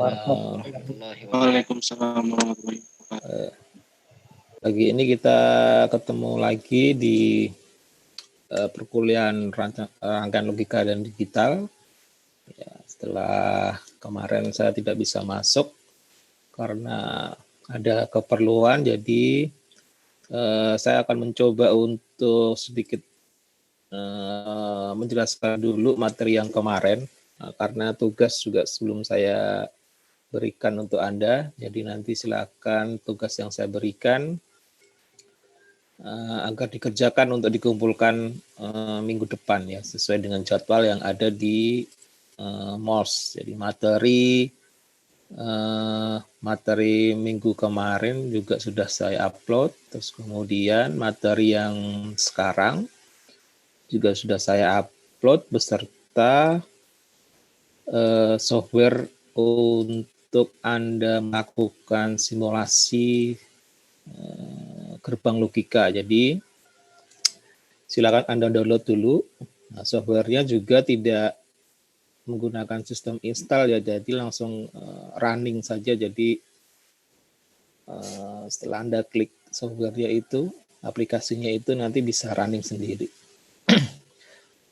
warahmatullahi wabarakatuh. Waalaikumsalam warahmatullahi wabarakatuh. Pagi ini kita ketemu lagi di perkuliahan rangkaian logika dan digital. Ya, setelah kemarin saya tidak bisa masuk karena ada keperluan, jadi saya akan mencoba untuk sedikit menjelaskan dulu materi yang kemarin, karena tugas juga sebelum saya berikan untuk Anda. Jadi nanti silakan tugas yang saya berikan agar dikerjakan untuk dikumpulkan minggu depan ya, sesuai dengan jadwal yang ada di MOS. Jadi materi minggu kemarin juga sudah saya upload, terus kemudian materi yang sekarang juga sudah saya upload beserta software untuk Anda melakukan simulasi gerbang logika. Jadi silakan Anda download dulu. Nah, softwarenya juga tidak menggunakan sistem install ya, jadi langsung running saja. Jadi setelah Anda klik softwarenya itu, aplikasinya itu nanti bisa running sendiri.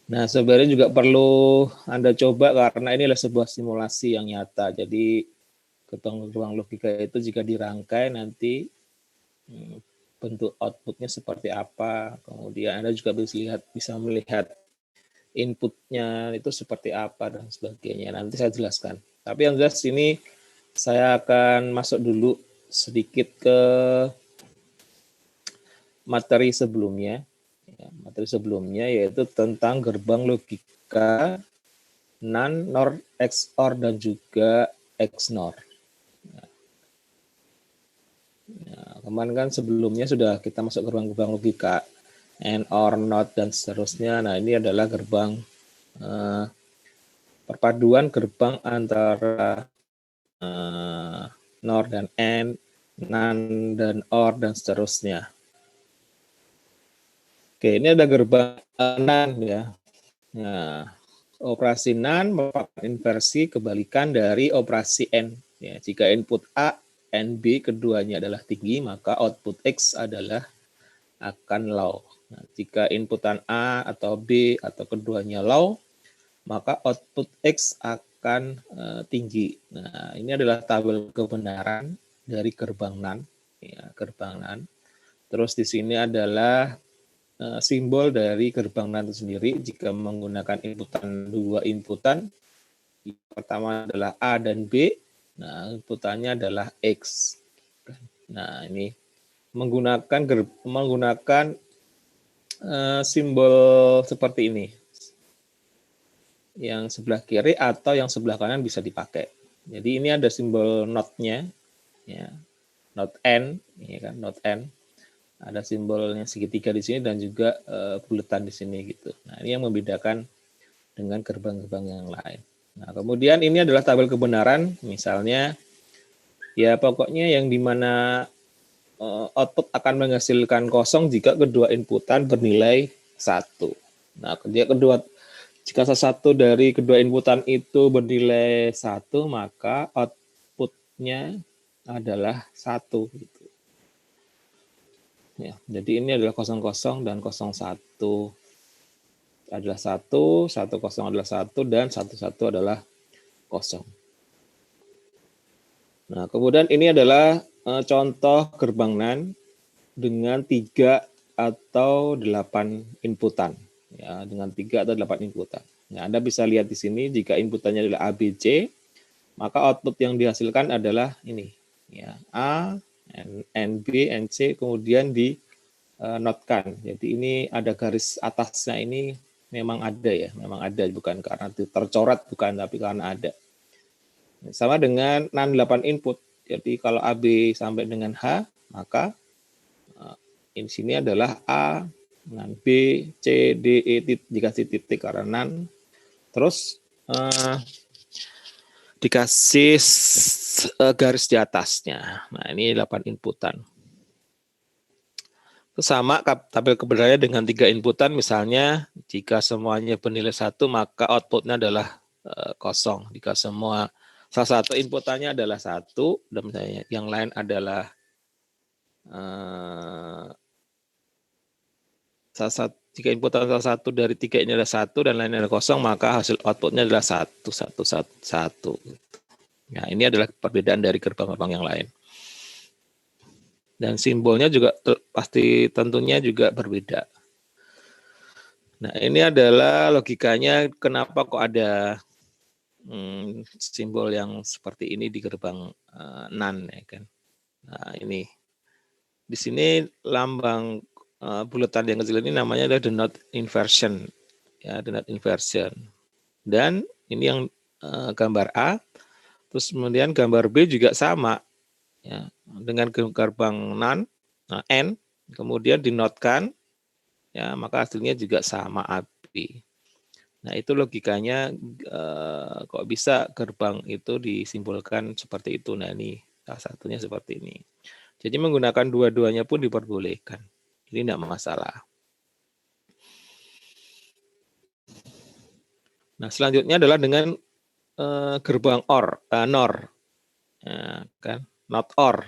Nah, softwarenya juga perlu Anda coba karena ini adalah sebuah simulasi yang nyata. Jadi gerbang logika itu jika dirangkai nanti bentuk outputnya seperti apa. Kemudian Anda juga bisa melihat inputnya itu seperti apa dan sebagainya. Nanti saya jelaskan. Tapi yang jelas ini saya akan masuk dulu sedikit ke materi sebelumnya. Materi sebelumnya yaitu tentang gerbang logika NAND, NOR, XOR, dan juga XNOR. Kemarin kan sebelumnya sudah kita masuk gerbang logika AND, OR, NOT, dan seterusnya. Nah, ini adalah gerbang perpaduan gerbang antara NOR dan AND, NAND dan OR, dan seterusnya. Oke, ini ada gerbang NAND ya. Nah, operasi NAND merupakan inversi kebalikan dari operasi AND. Ya, jika input A, AND B keduanya adalah tinggi, maka output X adalah akan low. Nah, jika inputan A atau B atau keduanya low, maka output X akan tinggi. Nah, ini adalah tabel kebenaran dari gerbang NAND. Ya, gerbang NAND. Terus di sini adalah simbol dari gerbang NAND itu sendiri jika menggunakan dua inputan. Yang pertama adalah A dan B. Nah, inputannya adalah X. Nah, ini menggunakan simbol seperti ini. Yang sebelah kiri atau yang sebelah kanan bisa dipakai. Jadi ini ada simbol not-nya, ya, not N, ya kan, not N. Ada simbolnya segitiga di sini dan juga buletan di sini gitu. Nah, ini yang membedakan dengan gerbang-gerbang yang lain. Nah, kemudian ini adalah tabel kebenaran, misalnya ya pokoknya yang dimana output akan menghasilkan kosong jika kedua inputan bernilai 1. Nah, jika salah satu dari kedua inputan itu bernilai 1, maka outputnya adalah 1 gitu. Ya, jadi ini adalah 00 dan 01 adalah 1, 10 adalah 1, dan 11 adalah 0. Nah, kemudian ini adalah contoh gerbang NAND dengan 3 atau 8 inputan. Ya, dengan 3 atau 8 inputan. Nah, Anda bisa lihat di sini jika inputannya adalah A, B, C, maka output yang dihasilkan adalah ini. Ya, A, N, B, N, C, kemudian di-notkan. Jadi ini ada garis atasnya ini memang ada ya, memang ada, bukan karena tercoret, bukan, tapi karena ada. Sama dengan NAND 8 input. Jadi kalau AB sampai dengan H, maka di sini adalah A, NAND B, C, D, E, dikasih titik karena NAND. Terus dikasih garis di atasnya. Nah, ini 8 inputan. Sama tabel kebenarannya dengan 3 inputan, misalnya jika semuanya bernilai 1, maka outputnya adalah 0. Jika semua salah satu inputannya adalah 1 dan misalnya yang lain adalah jika inputan salah satu dari 3 ini adalah 1 dan lainnya adalah 0, maka hasil outputnya adalah 1, 1, 1, 1. Nah, ini adalah perbedaan dari gerbang-gerbang yang lain. Dan simbolnya juga pasti tentunya juga berbeda. Nah, ini adalah logikanya kenapa kok ada simbol yang seperti ini di gerbang NAND, ya kan. Nah, ini di sini lambang bulatan yang kecil ini namanya adalah the not inversion, ya, the not inversion. Dan ini yang gambar A, terus kemudian gambar B juga sama, ya, dengan gerbang NAND, N, kemudian dinotkan, ya, maka hasilnya juga sama AB. Nah, itu logikanya kok bisa gerbang itu disimbolkan seperti itu. Nah, ini salah satunya seperti ini. Jadi menggunakan dua-duanya pun diperbolehkan. Ini tidak masalah. Nah, selanjutnya adalah dengan gerbang NOR, ya, kan? Not OR.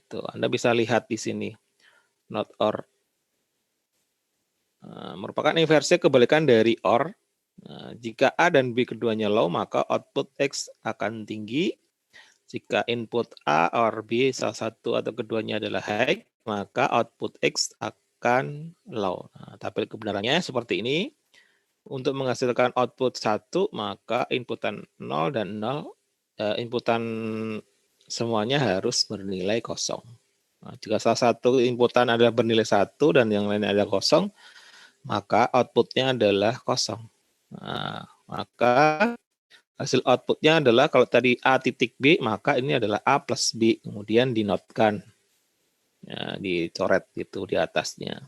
Itu Anda bisa lihat di sini. Not OR merupakan inversi kebalikan dari OR. Nah, jika A dan B keduanya low, maka output X akan tinggi. Jika input A or B salah satu atau keduanya adalah high, maka output X akan low. Nah, tabel kebenarannya seperti ini. Untuk menghasilkan output 1, maka inputan 0 dan 0, inputan semuanya harus bernilai 0. Nah, jika salah satu inputan adalah bernilai 1 dan yang lain adalah 0, maka outputnya adalah 0. Nah, maka hasil outputnya adalah kalau tadi A titik B, maka ini adalah A plus B, kemudian dinotkan, ya, dicoret itu di atasnya.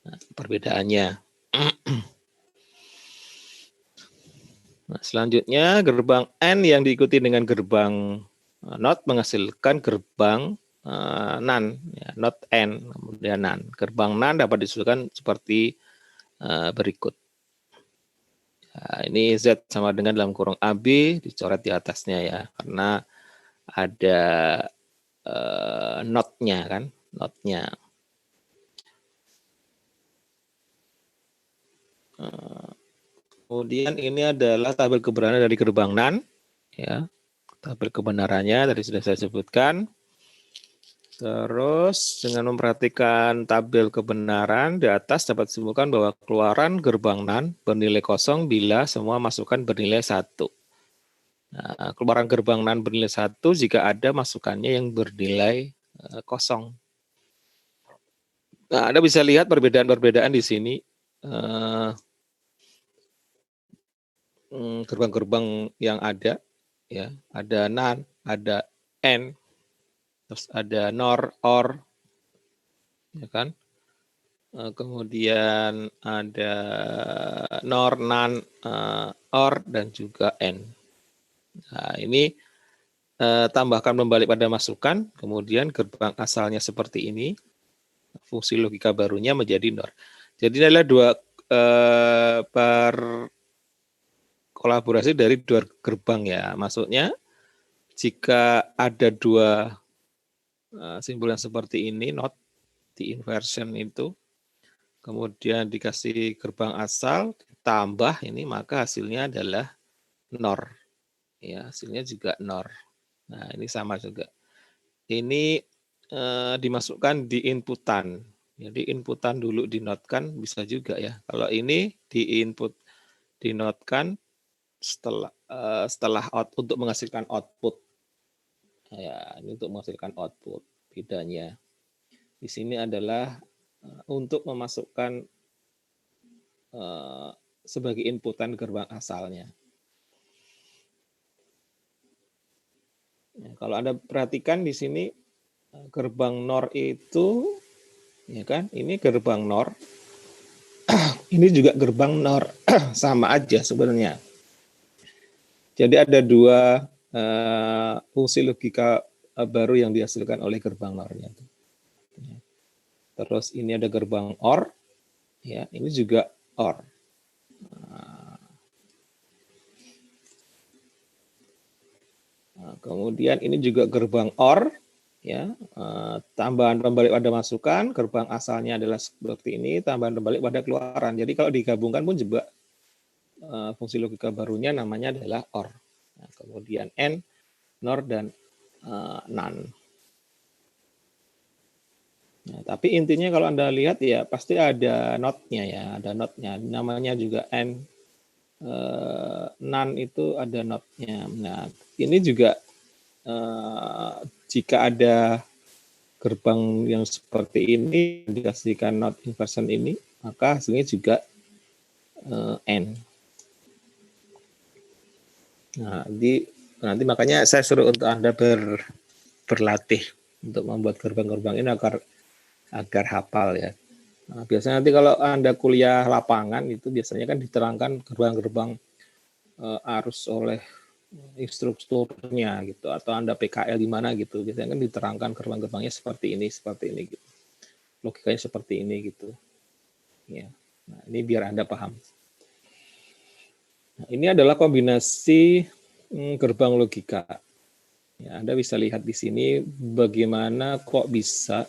Nah, perbedaannya. Nah, selanjutnya gerbang N yang diikuti dengan gerbang NOT menghasilkan gerbang NAND, ya, NOT N, kemudian NAND. Gerbang NAND dapat disusulkan seperti berikut. Nah, ini Z sama dengan dalam kurung AB dicoret di atasnya, ya, karena ada NOT-nya, kan, NOT-nya. Kemudian ini adalah tabel kebenaran dari gerbang NAND, ya. Tabel kebenarannya tadi sudah saya sebutkan. Terus dengan memperhatikan tabel kebenaran di atas dapat disimpulkan bahwa keluaran gerbang NAND bernilai 0 bila semua masukan bernilai 1. Nah, keluaran gerbang NAND bernilai 1 jika ada masukannya yang bernilai 0. Nah, Anda bisa lihat perbedaan-perbedaan di sini. Gerbang-gerbang yang ada, ya, ada NAND, ada N, terus ada NOR, OR, ya kan? Kemudian ada NOR, NAND, OR, dan juga N. Nah, ini tambahkan membalik pada masukan, kemudian gerbang asalnya seperti ini, fungsi logika barunya menjadi NOR. Jadi ini adalah dua kolaborasi dari dua gerbang, ya. Maksudnya jika ada dua simbol yang seperti ini, NOT, di inversion itu, kemudian dikasih gerbang asal, tambah ini, maka hasilnya adalah NOR. Ya, hasilnya juga NOR. Nah, ini sama juga. Ini dimasukkan di inputan. Jadi inputan dulu dinotkan bisa juga, ya. Kalau ini di input dinotkan setelah untuk menghasilkan output. Ya, ini untuk menghasilkan output. Bedanya di sini adalah untuk memasukkan sebagai inputan gerbang asalnya. Ya, kalau Anda perhatikan di sini gerbang NOR itu, ya kan, ini gerbang NOR, ini juga gerbang NOR, sama aja sebenarnya. Jadi ada dua fungsi logika baru yang dihasilkan oleh gerbang NOR-nya. Terus ini ada gerbang OR, ya, ini juga OR. Nah, kemudian ini juga gerbang OR, ya, tambahan pembalik pada masukan, gerbang asalnya adalah seperti ini, tambahan pembalik pada keluaran. Jadi kalau digabungkan pun juga fungsi logika barunya namanya adalah OR. Nah, kemudian AND, NOR, dan NAND. Nah, tapi intinya kalau Anda lihat ya pasti ada not-nya ya, ada not-nya. Namanya juga AND, NAND itu ada not-nya. Nah, ini juga jika ada gerbang yang seperti ini dikasihkan not inversion ini, maka hasilnya juga AND. Nah, nanti makanya saya suruh untuk Anda berlatih untuk membuat gerbang-gerbang ini agar hafal ya. Nah, biasanya nanti kalau Anda kuliah lapangan itu biasanya kan diterangkan gerbang-gerbang arus oleh instrukturnya gitu, atau Anda PKL di mana gitu. Biasanya kan diterangkan gerbang-gerbangnya seperti ini gitu. Logikanya seperti ini gitu. Ya. Nah, ini biar Anda paham. Nah, ini adalah kombinasi gerbang logika. Ya, Anda bisa lihat di sini bagaimana bisa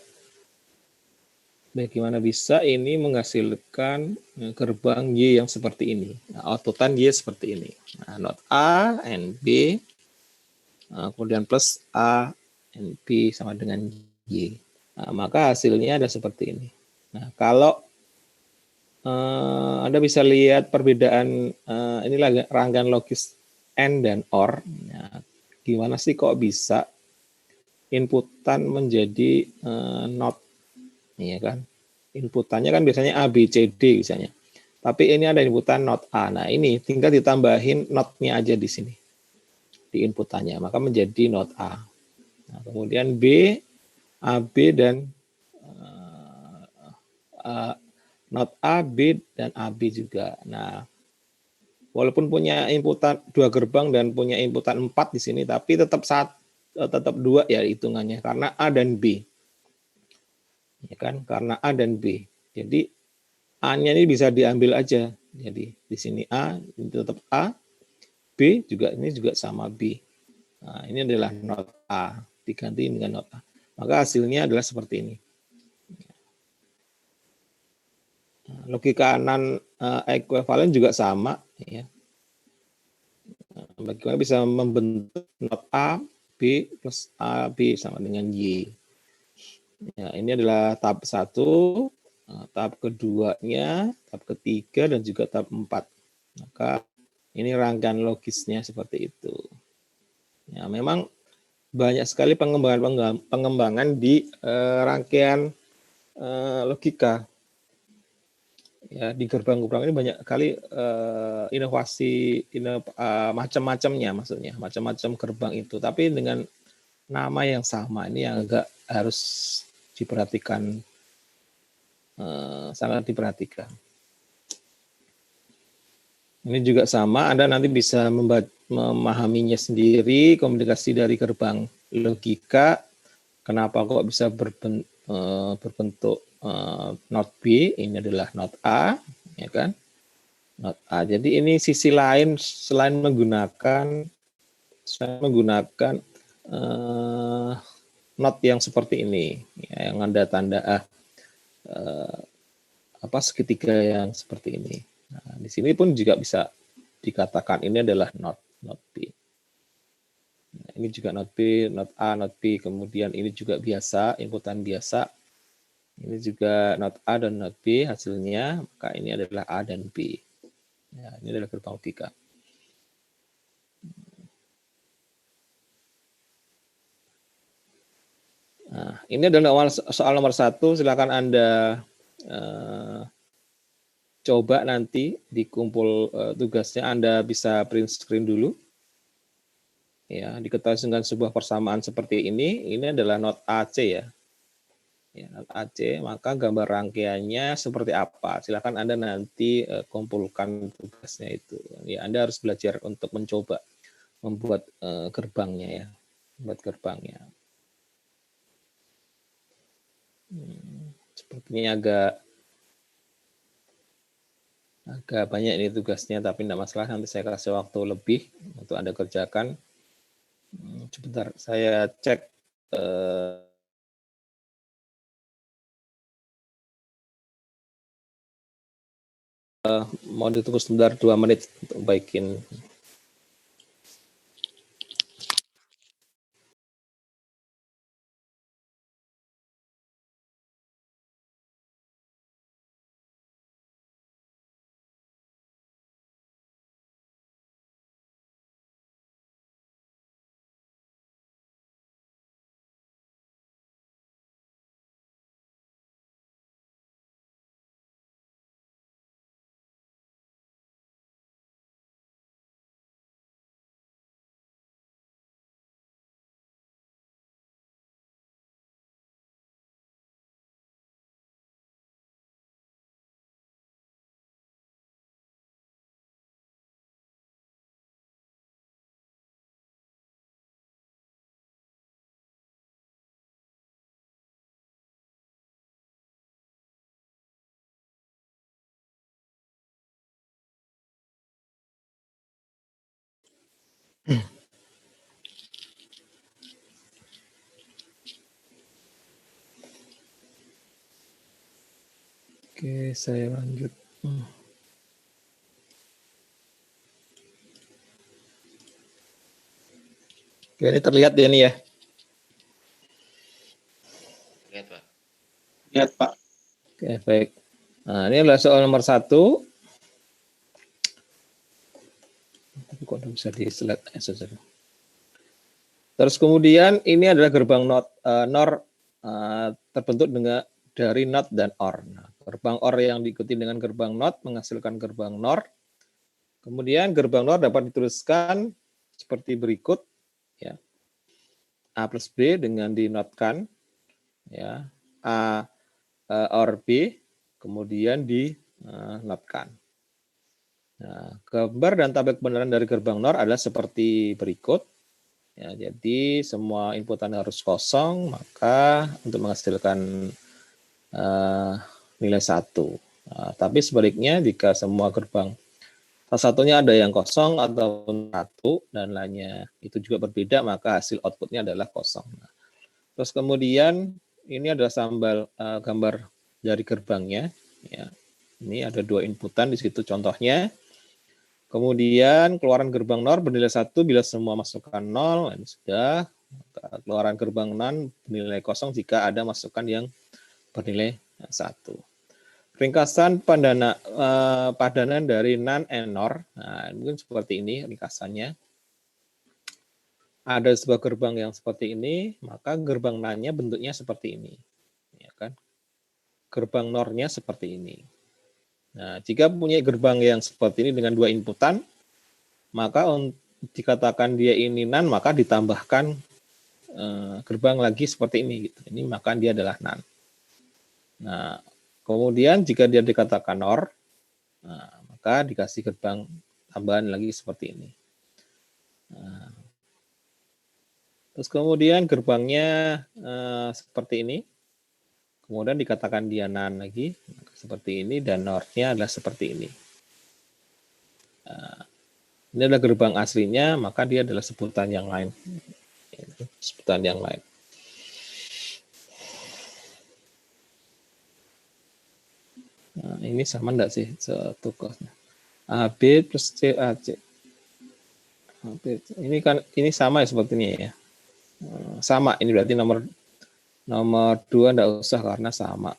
ini menghasilkan gerbang Y yang seperti ini. Nah, outputan Y seperti ini. Nah, not A and B, kemudian plus A and B sama dengan Y. Nah, maka hasilnya ada seperti ini. Nah, kalau Anda bisa lihat perbedaan, inilah rangkaian logis AND dan OR. Nah, gimana sih kok bisa inputan menjadi not, ya kan? Inputannya kan biasanya A, B, C, D misalnya. Tapi ini ada inputan not A. Nah, ini tinggal ditambahin not-nya aja di sini. Di inputannya, maka menjadi not A. Nah, kemudian B, AB, dan not A, B, dan AB juga. Nah, walaupun punya inputan 2 gerbang dan punya inputan 4 di sini, tapi tetap 2 ya hitungannya, karena A dan B. Ya kan? Karena A dan B. Jadi A-nya ini bisa diambil aja. Jadi di sini A, ini tetap A, B juga ini juga sama B. Nah, ini adalah not A, diganti dengan not A. Maka hasilnya adalah seperti ini. Nah, logika NAND ekuivalen juga sama. Ya. Nah, bagaimana bisa membentuk not A, B plus A, B sama dengan Y. Ya, ini adalah tahap 1, tahap keduanya, tahap ketiga, dan juga tahap 4. Maka ini rangkaian logisnya seperti itu. Ya, memang banyak sekali pengembangan di rangkaian logika. Ya, di gerbang-gerbang ini banyak kali inovasi macam-macamnya, maksudnya macam-macam gerbang itu. Tapi dengan nama yang sama, ini yang agak harus diperhatikan, sangat diperhatikan. Ini juga sama, Anda nanti bisa memahaminya sendiri, komunikasi dari gerbang logika, kenapa kok bisa berbentuk not B, ini adalah not A, ya kan? Not A. Jadi ini sisi lain selain menggunakan not yang seperti ini, ya, yang ada tanda segitiga yang seperti ini. Nah, di sini pun juga bisa dikatakan ini adalah not B. Nah, ini juga not B, not A, not B. Kemudian ini juga biasa, inputan biasa. Ini juga not A dan not B hasilnya, maka ini adalah A dan B. Ya, ini adalah gerbang logika. Nah, ini adalah soal nomor 1. Silakan Anda coba nanti dikumpul tugasnya, Anda bisa print screen dulu. Ya, diketahui dengan sebuah persamaan seperti ini adalah not AC ya. Ya, not AC, maka gambar rangkaiannya seperti apa? Silakan Anda nanti kumpulkan tugasnya itu. Ya, Anda harus belajar untuk mencoba membuat gerbangnya ya. Membuat gerbangnya. Sepertinya agak banyak ini tugasnya, tapi tidak masalah, nanti saya kasih waktu lebih untuk Anda kerjakan. Sebentar, saya cek. Mau ditunggu sebentar 2 menit untuk baikin. Oke, saya lanjut. Oke, ini terlihat ya nih ya. Lihat, Pak. Lihat, Pak. Oke, baik. Nah, ini adalah soal nomor 1. Tapi kok nggak bisa di slide saja. Terus kemudian ini adalah gerbang NOR terbentuk dari NOT dan OR. Nah, gerbang OR yang diikuti dengan gerbang NOT menghasilkan gerbang NOR. Kemudian gerbang NOR dapat dituliskan seperti berikut, ya. A plus B dengan dinotkan, ya. A OR B, kemudian dinotkan. Nah, gambar dan tabel kebenaran dari gerbang NOR adalah seperti berikut. Ya, jadi semua inputan harus kosong, maka untuk menghasilkan nilai 1. Nah, tapi sebaliknya jika semua gerbang salah satunya ada yang kosong atau 1 dan lainnya itu juga berbeda, maka hasil outputnya adalah kosong. Nah, terus kemudian ini adalah gambar dari gerbangnya. Ya, ini ada 2 inputan di situ contohnya. Kemudian keluaran gerbang NOR bernilai 1 bila semua masukan 0, ini sudah. Keluaran gerbang NAND bernilai 0 jika ada masukan yang bernilai 1. Ringkasan padanan dari NAND and NOR. Nah, mungkin seperti ini ringkasannya. Ada sebuah gerbang yang seperti ini, maka gerbang NAND-nya bentuknya seperti ini. Ya kan? Gerbang NOR-nya seperti ini. Nah, jika punya gerbang yang seperti ini dengan 2 inputan, maka dikatakan dia ini NAND, maka ditambahkan gerbang lagi seperti ini. Gitu. Ini maka dia adalah NAND. Nah, kemudian jika dia dikatakan NOR, nah, maka dikasih gerbang tambahan lagi seperti ini. Nah, terus kemudian gerbangnya seperti ini. Kemudian dikatakan dia NAND lagi seperti ini dan NOR-nya adalah seperti ini. Nah, ini adalah gerbang aslinya, maka dia adalah sebutan yang lain. Sebutan yang lain. Nah, ini sama enggak sih satu kosnya? AB plus CAC. Ini kan ini sama ya seperti ini ya. Sama, ini berarti nomor 2 enggak usah karena sama.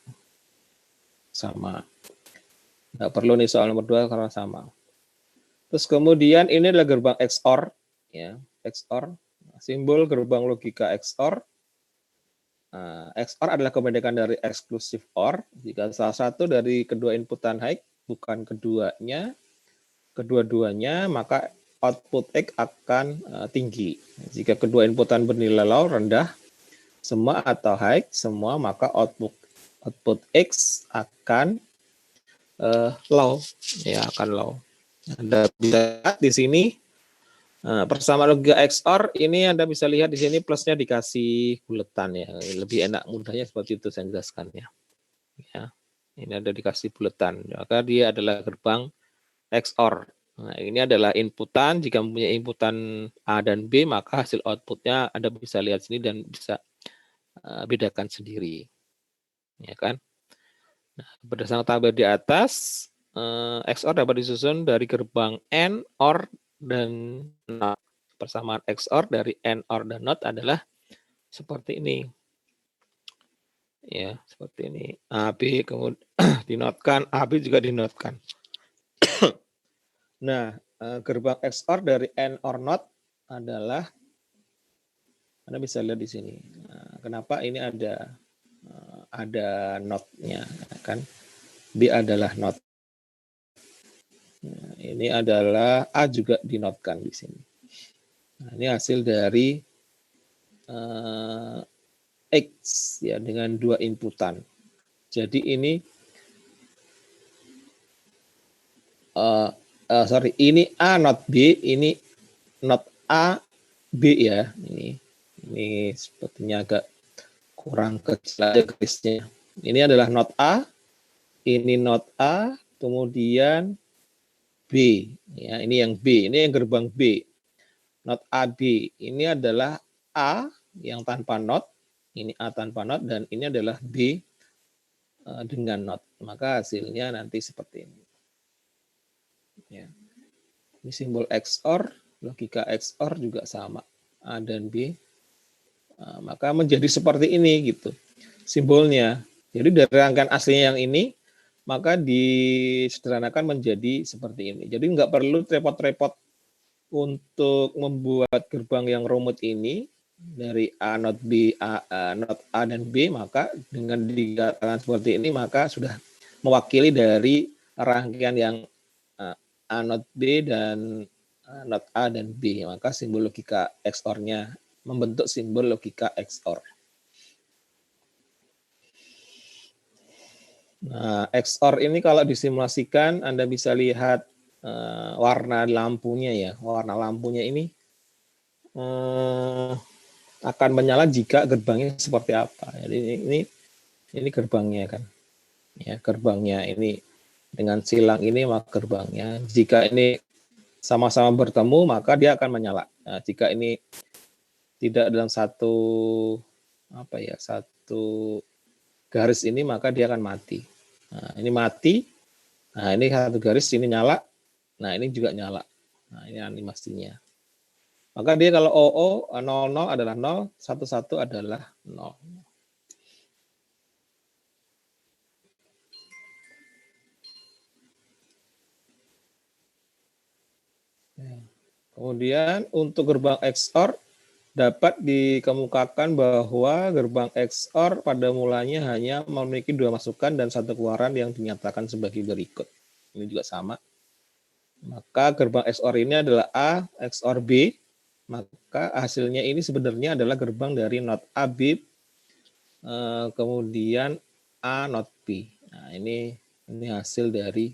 Sama. Enggak perlu nih soal nomor 2 karena sama. Terus kemudian ini adalah gerbang XOR, ya, XOR. Simbol gerbang logika XOR. XOR adalah kependekan dari exclusive OR. Jika salah satu dari kedua inputan high, bukan kedua-duanya, maka output X akan tinggi. Jika kedua inputan bernilai low, rendah, semua atau high, semua, maka output X akan low, ya akan low. Anda bisa lihat di sini persamaan logika XOR ini Anda bisa lihat di sini plusnya dikasih buletan ya, lebih enak mudahnya seperti itu saya jelaskannya. Ya, ini ada dikasih buletan, maka dia adalah gerbang XOR. Nah, ini adalah inputan. Jika mempunyai inputan A dan B, maka hasil outputnya Anda bisa lihat sini dan bisa bedakan sendiri, ya kan? Nah, berdasarkan tabel di atas, XOR dapat disusun dari gerbang AND, OR, dan NOT. Persamaan XOR dari AND, OR, dan NOT adalah seperti ini. Ya, seperti ini. AB kemudian dinotkan, AB juga dinotkan. Nah, gerbang XOR dari AND, OR, NOT adalah, Anda bisa lihat di sini. Nah, kenapa ini ada NOT-nya, kan? B adalah NOT. Nah, ini adalah A juga dinotkan di sini. Nah, ini hasil dari X ya dengan 2 inputan. Jadi ini ini A not B, ini not A B ya. Ini sepertinya agak kurang kecil aja garisnya. Ini adalah not A, ini not A, kemudian B. Ya, ini yang B, ini yang gerbang B. Not AB ini adalah A yang tanpa not, ini A tanpa not, dan ini adalah B dengan not. Maka hasilnya nanti seperti ini. Ya. Ini simbol XOR, logika XOR juga sama, A dan B. Maka menjadi seperti ini gitu simbolnya. Jadi dari rangkaian aslinya yang ini, maka disederhanakan menjadi seperti ini. Jadi nggak perlu repot-repot untuk membuat gerbang yang rumit ini dari A not B, not A dan B, maka dengan dikatakan seperti ini maka sudah mewakili dari rangkaian yang A not B dan not A dan B. Maka simbol logika XOR-nya membentuk simbol logika XOR. Nah, XOR ini kalau disimulasikan Anda bisa lihat warna lampunya ya. Warna lampunya ini akan menyala jika gerbangnya seperti apa. Jadi ini gerbangnya kan. Ya, gerbangnya ini dengan silang ini maka gerbangnya. Jika ini sama-sama bertemu maka dia akan menyala. Nah, jika ini tidak dalam satu garis ini maka dia akan mati. Nah, ini mati. Nah, ini satu garis ini nyala. Nah, ini juga nyala. Nah, ini animasinya. Maka dia kalau 00 adalah 0, 11 adalah 0. Kemudian untuk gerbang XOR dapat dikemukakan bahwa gerbang XOR pada mulanya hanya memiliki 2 masukan dan 1 keluaran yang dinyatakan sebagai berikut. Ini juga sama. Maka gerbang XOR ini adalah A XOR B. Maka hasilnya ini sebenarnya adalah gerbang dari not A B kemudian A not B. Nah, ini hasil dari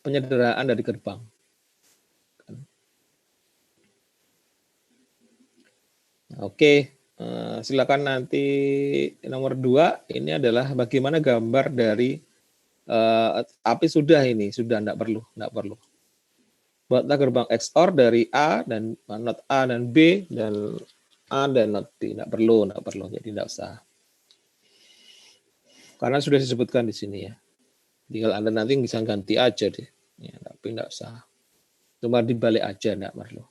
penyederhanaan dari gerbang. Oke, silakan nanti nomor 2 ini adalah bagaimana gambar dari tapi sudah enggak perlu. Buatlah gerbang XOR dari A dan not A dan B dan A dan not B. Enggak perlu. Jadi enggak usah. Karena sudah disebutkan di sini ya. Tinggal Anda nanti bisa ganti aja deh. Ya, tapi enggak usah. Cuma dibalik aja enggak perlu.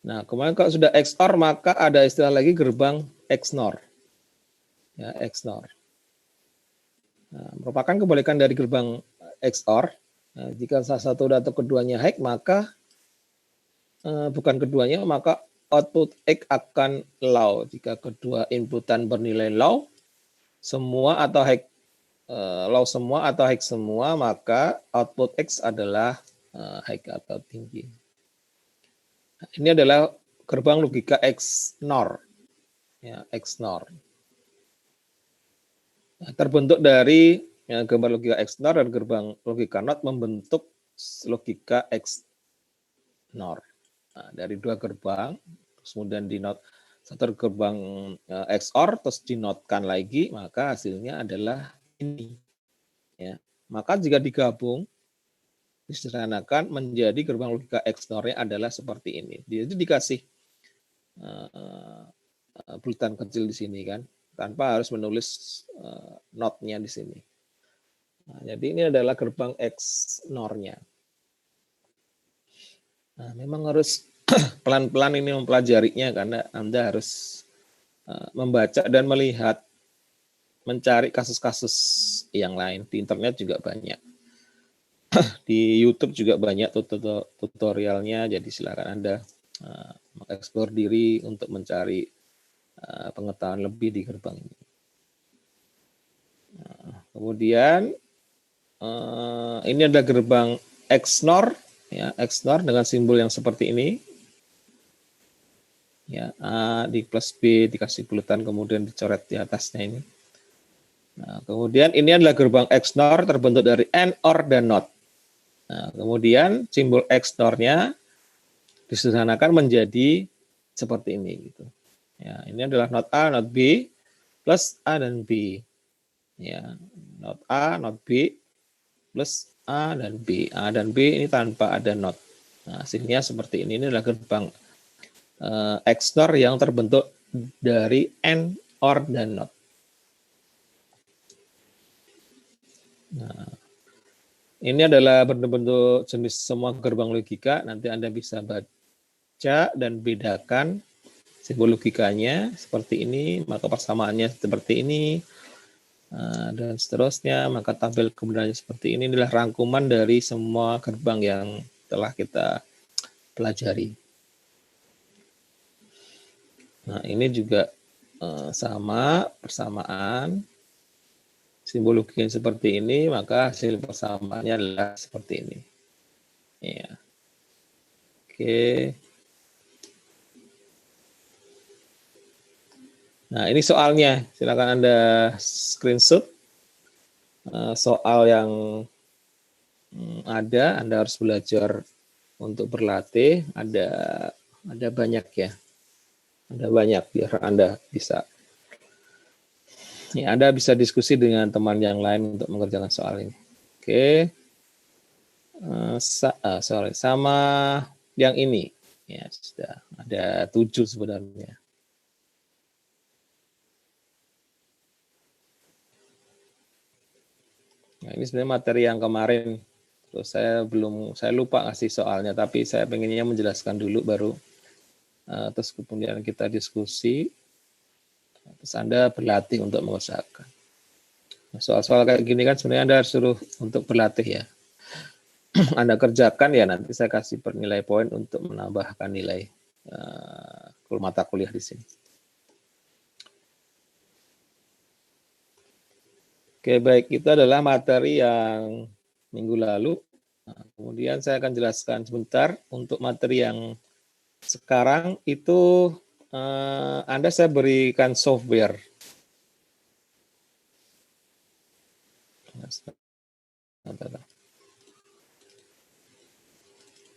Nah, kemarin kalau sudah XOR maka ada istilah lagi gerbang XNOR. Ya, XNOR. Nah, merupakan kebalikan dari gerbang XOR. Nah, jika salah satu atau keduanya high, maka bukan keduanya, maka output X akan low. Jika kedua inputan bernilai low, semua atau high low semua atau high semua, maka output X adalah high atau tinggi. Nah, ini adalah gerbang logika XNOR. Ya, XNOR. Nah, terbentuk dari gambar logika XNOR dan gerbang logika NOT membentuk logika XNOR. Nah, dari 2 gerbang, kemudian di NOT satu gerbang XOR terus dinotkan lagi, maka hasilnya adalah ini. Ya. Maka jika digabung, disederhanakan menjadi gerbang logika XOR-nya adalah seperti ini. Jadi dikasih bulatan kecil di sini kan, tanpa harus menulis not-nya di sini. Nah, jadi ini adalah gerbang XOR-nya. Nah, memang harus pelan-pelan ini mempelajarinya karena Anda harus membaca dan melihat, mencari kasus-kasus yang lain. Di internet juga banyak. Di YouTube juga banyak tutorialnya, jadi silakan Anda mengeksplor diri untuk mencari pengetahuan lebih di gerbang ini. Nah, kemudian ini ada gerbang XNOR, ya, XNOR dengan simbol yang seperti ini. Ya, A di plus B dikasih bulatan kemudian dicoret di atasnya ini. Nah, kemudian ini adalah gerbang XNOR terbentuk dari AND, OR, dan NOT. Nah, kemudian simbol XNOR-nya disederhanakan menjadi seperti ini gitu. Ya, ini adalah not A, not B plus A dan B. Ya, not A, not B plus A dan B. A dan B ini tanpa ada not. Nah, hasilnya seperti ini. Ini adalah gerbang XNOR yang terbentuk dari AND, OR, dan NOT. Nah, ini adalah bentuk-bentuk jenis semua gerbang logika. Nanti Anda bisa baca dan bedakan simbol logikanya seperti ini, maka persamaannya seperti ini, dan seterusnya. Maka tabel kebenarannya seperti ini. Inilah rangkuman dari semua gerbang yang telah kita pelajari. Nah, ini juga sama persamaan. Simbol logikanya seperti ini, maka hasil persamaannya adalah seperti ini. Ya. Oke. Nah, ini soalnya. Silakan Anda screenshot soal yang ada. Anda harus belajar untuk berlatih. Ada banyak ya. Ada banyak biar Anda bisa. Ya, Anda bisa diskusi dengan teman yang lain untuk mengerjakan soal ini. Oke. Sama yang ini. Ya, sudah ada 7 sebenarnya. Nah, ini sebenarnya materi yang kemarin. Terus saya lupa ngasih soalnya, tapi saya pengennya menjelaskan dulu baru. Terus kemudian kita diskusi. Terus Anda berlatih untuk mengusahakan. Nah, soal-soal kayak gini kan sebenarnya Anda harus suruh untuk berlatih ya. Anda kerjakan ya, nanti saya kasih nilai poin untuk menambahkan nilai mata kuliah di sini. Oke, baik, itu adalah materi yang minggu lalu. Nah, kemudian saya akan jelaskan sebentar untuk materi yang sekarang itu Anda saya berikan software.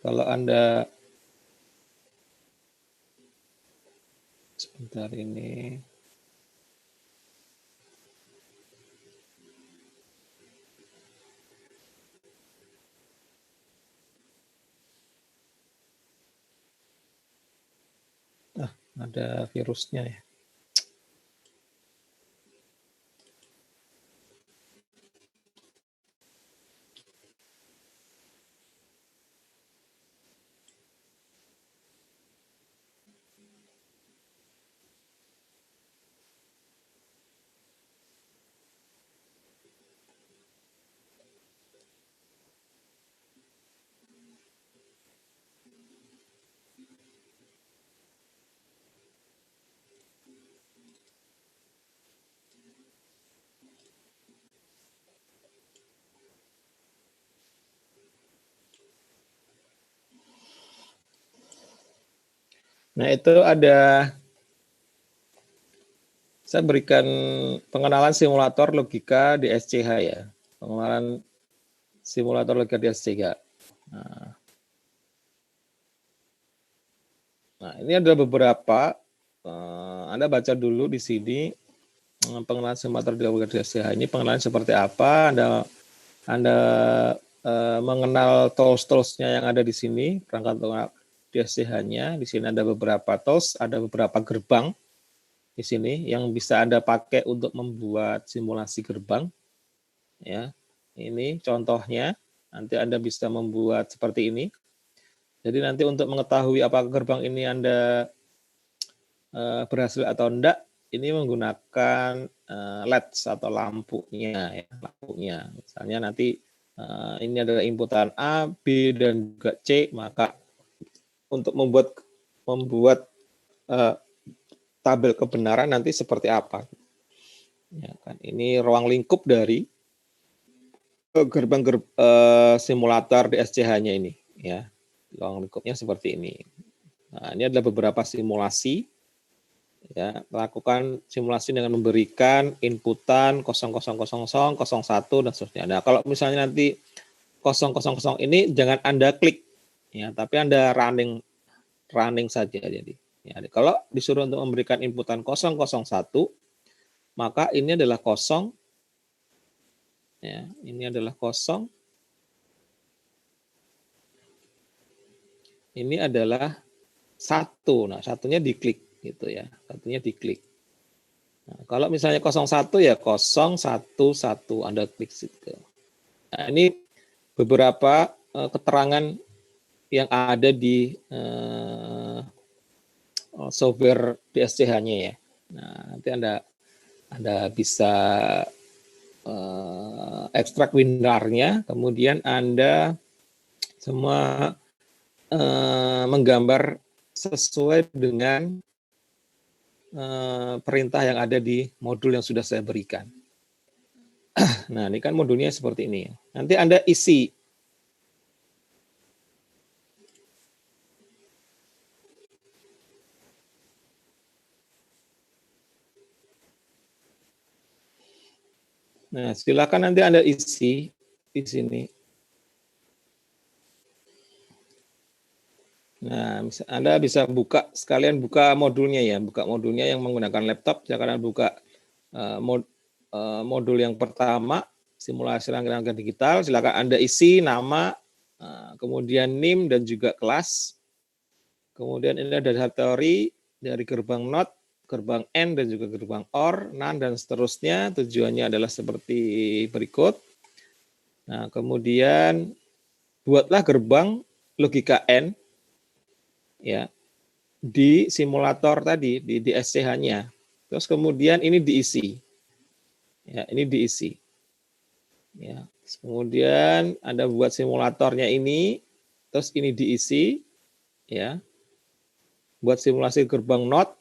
Kalau Anda sebentar ini. Ada virusnya ya. Nah, itu ada, saya berikan pengenalan simulator logika di SCH ya. Pengenalan simulator logika di SCH. Nah, ini ada beberapa Anda baca dulu di sini pengenalan simulator DSCH ini pengenalan seperti apa. Anda mengenal tools-toolsnya yang ada di sini, perangkat DSCH-nya. Di sini ada beberapa tools, ada beberapa gerbang di sini yang bisa Anda pakai untuk membuat simulasi gerbang. Ya, ini contohnya. Nanti Anda bisa membuat seperti ini. Jadi nanti untuk mengetahui apakah gerbang ini Anda berhasil atau enggak, ini menggunakan LEDs atau lampunya. Ya, lampunya. Misalnya nanti ini adalah inputan A, B, dan juga C, maka untuk membuat tabel kebenaran nanti seperti apa. Ya, kan? Ini ruang lingkup dari gerbang simulator DSCH-nya ini. Ya, ruang lingkupnya seperti ini. Nah, ini adalah beberapa simulasi. Ya, lakukan simulasi dengan memberikan inputan 0000, 01 dan seterusnya. Nah, kalau misalnya nanti 000 ini jangan Anda klik, ya, tapi Anda running saja. Jadi, ya, kalau disuruh untuk memberikan inputan 001, maka ini adalah 0, ya, ini adalah 0, ini adalah 1. Nah, satunya diklik gitu ya, satunya diklik. Nah, kalau misalnya 01 ya 011 Anda klik situ. Nah, ini beberapa keterangan yang ada di software DSCH-nya ya. Nah, nanti Anda bisa ekstrak winrarnya, kemudian Anda semua menggambar sesuai dengan perintah yang ada di modul yang sudah saya berikan. Nah, ini kan modulnya seperti ini. Nanti Anda isi. Nah, silakan nanti Anda isi di sini. Nah, Anda bisa sekalian buka modulnya ya, buka modulnya yang menggunakan laptop. Silakan buka modul yang pertama, simulasi rangkaian digital. Silakan Anda isi nama, kemudian NIM dan juga kelas. Kemudian ini ada teori dari gerbang NOT, gerbang N dan juga gerbang OR, NAND dan seterusnya. Tujuannya adalah seperti berikut. Nah, kemudian buatlah gerbang logika N ya di simulator tadi di SCH-nya. Terus kemudian ini diisi. Ya, ini diisi. Ya. Kemudian Anda buat simulatornya ini, terus ini diisi ya. Buat simulasi gerbang NOT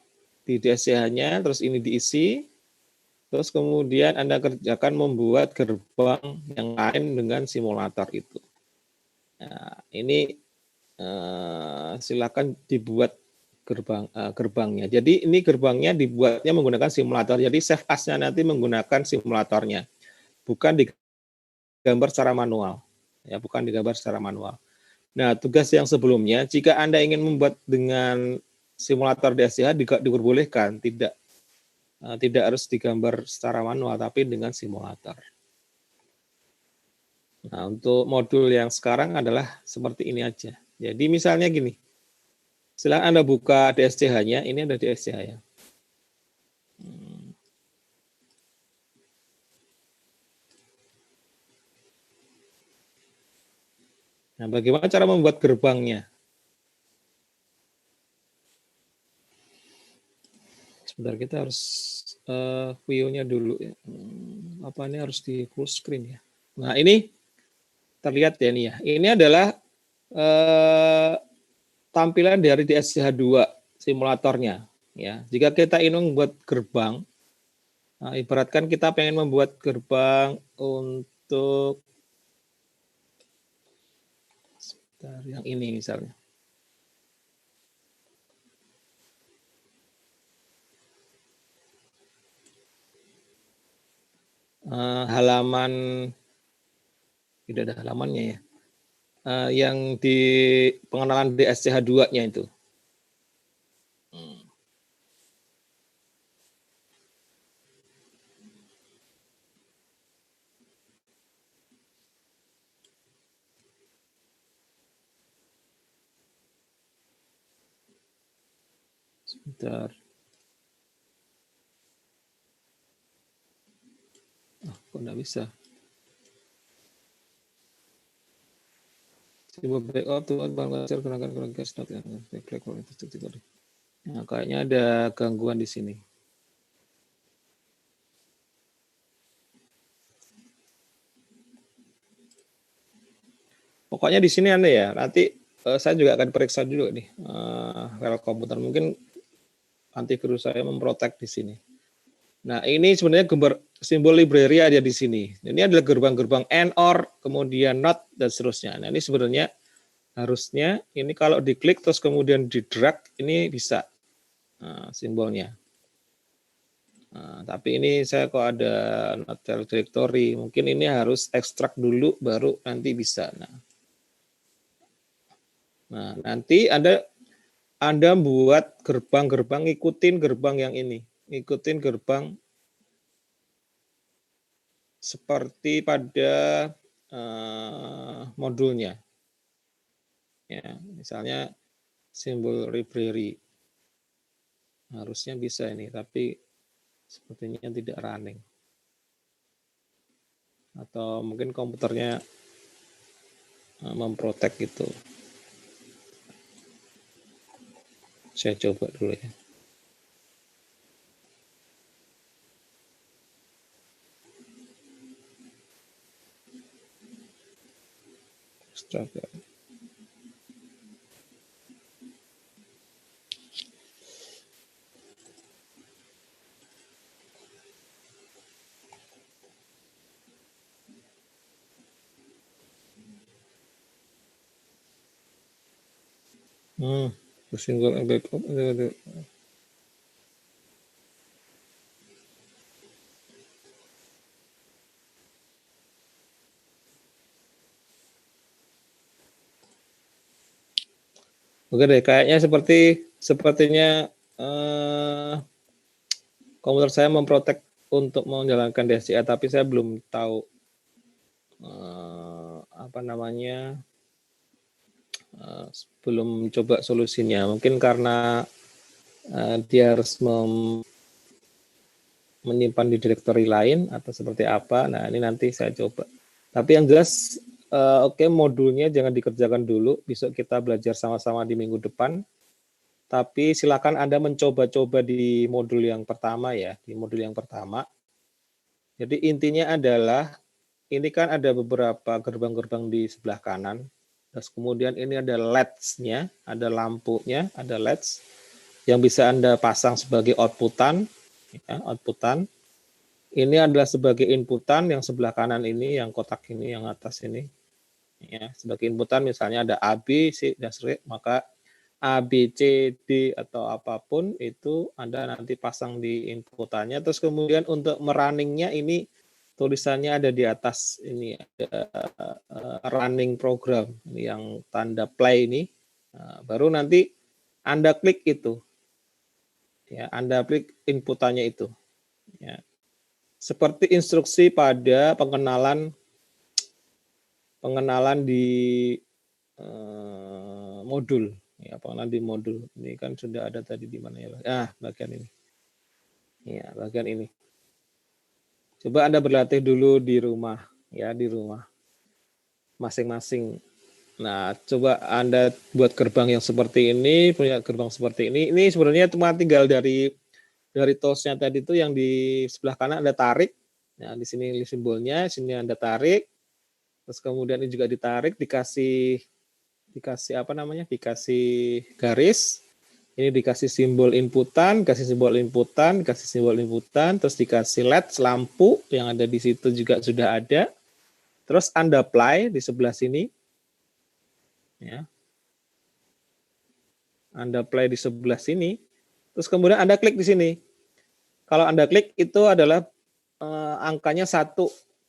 di SCH-nya, terus ini diisi. Terus kemudian Anda kerjakan membuat gerbang yang lain dengan simulator itu. Nah, ini silakan dibuat gerbangnya. Jadi ini gerbangnya dibuatnya menggunakan simulator. Jadi save as-nya nanti menggunakan simulatornya, bukan digambar secara manual. Ya, bukan digambar secara manual. Nah, tugas yang sebelumnya, jika Anda ingin membuat dengan simulator DSCH diperbolehkan, tidak harus digambar secara manual, tapi dengan simulator. Nah, untuk modul yang sekarang adalah seperti ini aja. Jadi misalnya gini, silakan Anda buka DSCH-nya, ini ada DSCH ya. Nah, bagaimana cara membuat gerbangnya? Sebentar, kita harus view-nya dulu ya. Apa ini harus di full screen ya? Nah, ini terlihat ya ini ya. Ini adalah tampilan dari DSCH2 simulatornya ya. Jika kita ingin membuat gerbang, nah, ibaratkan kita pengen membuat gerbang untuk yang ini misalnya. Halaman, tidak ada halamannya ya. Yang di pengenalan DSCH2-nya itu. Bentar. Kok nggak bisa? Simbol breakout tuh gunakan gas not yang nah, kayaknya ada gangguan di sini. Pokoknya di sini Anda ya. Nanti saya juga akan periksa dulu nih file komputer. Mungkin antivirus saya memprotek di sini. Nah, ini sebenarnya gambar simbol library ada di sini. Ini adalah gerbang-gerbang AND, OR, kemudian NOT, dan seterusnya. Nah, ini sebenarnya harusnya ini kalau diklik terus kemudian di drag, ini bisa simbolnya. Nah, tapi ini saya kok ada not directory, mungkin ini harus ekstrak dulu baru nanti bisa. Nah nanti Anda buat gerbang-gerbang, ikutin gerbang yang ini, ikutin gerbang seperti pada modulnya. Ya, misalnya simbol library harusnya bisa ini, tapi sepertinya tidak running. Atau mungkin komputernya memprotek gitu. Saya coba dulu ya. Coba. Single backup. Oke deh, kayaknya sepertinya komputer saya memprotek untuk menjalankan DSCA, tapi saya belum tahu apa namanya, belum coba solusinya. Mungkin karena dia harus menyimpan di directory lain atau seperti apa. Nah, ini nanti saya coba. Tapi yang jelas, oke, modulnya jangan dikerjakan dulu. Besok kita belajar sama-sama di minggu depan. Tapi silakan Anda mencoba-coba di modul yang pertama ya, di modul yang pertama. Jadi intinya adalah, ini kan ada beberapa gerbang-gerbang di sebelah kanan. Terus kemudian ini ada LEDs-nya, ada lampunya, ada LEDs yang bisa Anda pasang sebagai outputan. Ya, outputan. Ini adalah sebagai inputan yang sebelah kanan ini, yang kotak ini, yang atas ini. Ya, sebagai inputan misalnya ada A, B, C, dan seterusnya, maka A, B, C, D, atau apapun itu Anda nanti pasang di inputannya. Terus kemudian untuk merunningnya ini tulisannya ada di atas ini, ada running program yang tanda play ini. Nah, baru nanti Anda klik itu. Ya, Anda klik inputannya itu. Ya. Seperti instruksi pada pengenalan di modul. Ya, pengenalan di modul. Ini kan sudah ada tadi di mana ya? Bagian ini. Ya, bagian ini. Coba Anda berlatih dulu di rumah, ya, di rumah masing-masing. Nah, coba Anda buat gerbang yang seperti ini, punya gerbang seperti ini. Ini sebenarnya cuma tinggal dari toolsnya tadi itu yang di sebelah kanan Anda tarik. Nah, di sini simbolnya, sini Anda tarik. Terus kemudian ini juga ditarik, dikasih apa namanya? Dikasih garis. Ini dikasih simbol inputan, kasih simbol inputan, kasih simbol inputan, terus dikasih LED lampu yang ada di situ juga sudah ada. Terus Anda apply di sebelah sini. Ya. Anda apply di sebelah sini. Terus kemudian Anda klik di sini. Kalau Anda klik itu adalah angkanya 1.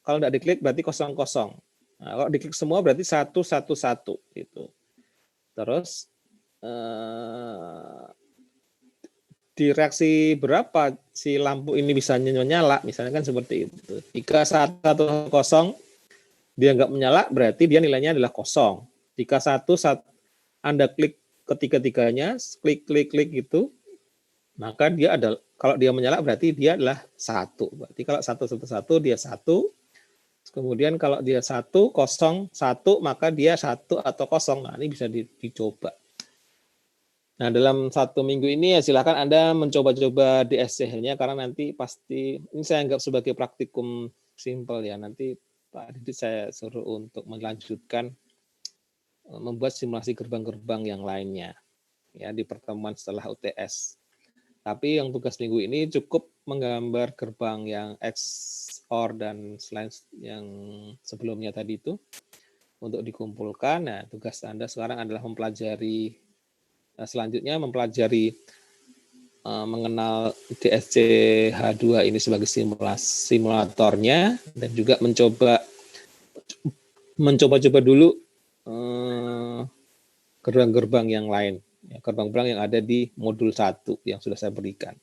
Kalau tidak diklik berarti 00. Nah, kalau diklik semua berarti 111 gitu. Terus di reaksi berapa si lampu ini bisa menyala, misalnya kan seperti itu. Jika 110 dia nggak menyala, berarti dia nilainya adalah 0. Jika 1 Anda klik ketiga-tiganya, klik gitu, maka dia ada, kalau dia menyala berarti dia adalah 1. Berarti kalau 111 dia 1. Kemudian kalau dia 101 maka dia 1 atau 0. Nah, ini bisa dicoba. Nah, dalam 1 minggu ini ya silakan Anda mencoba-coba DSCH-nya, karena nanti pasti ini saya anggap sebagai praktikum simpel ya. Nanti Pak Didit saya suruh untuk melanjutkan membuat simulasi gerbang-gerbang yang lainnya ya di pertemuan setelah UTS. Tapi yang tugas minggu ini cukup menggambar gerbang yang XOR dan selain yang sebelumnya tadi itu untuk dikumpulkan. Nah, tugas Anda sekarang adalah mempelajari selanjutnya mengenal DSCH2 ini sebagai simulatornya, dan juga mencoba dulu gerbang-gerbang yang lain, gerbang-gerbang yang ada di modul 1 yang sudah saya berikan.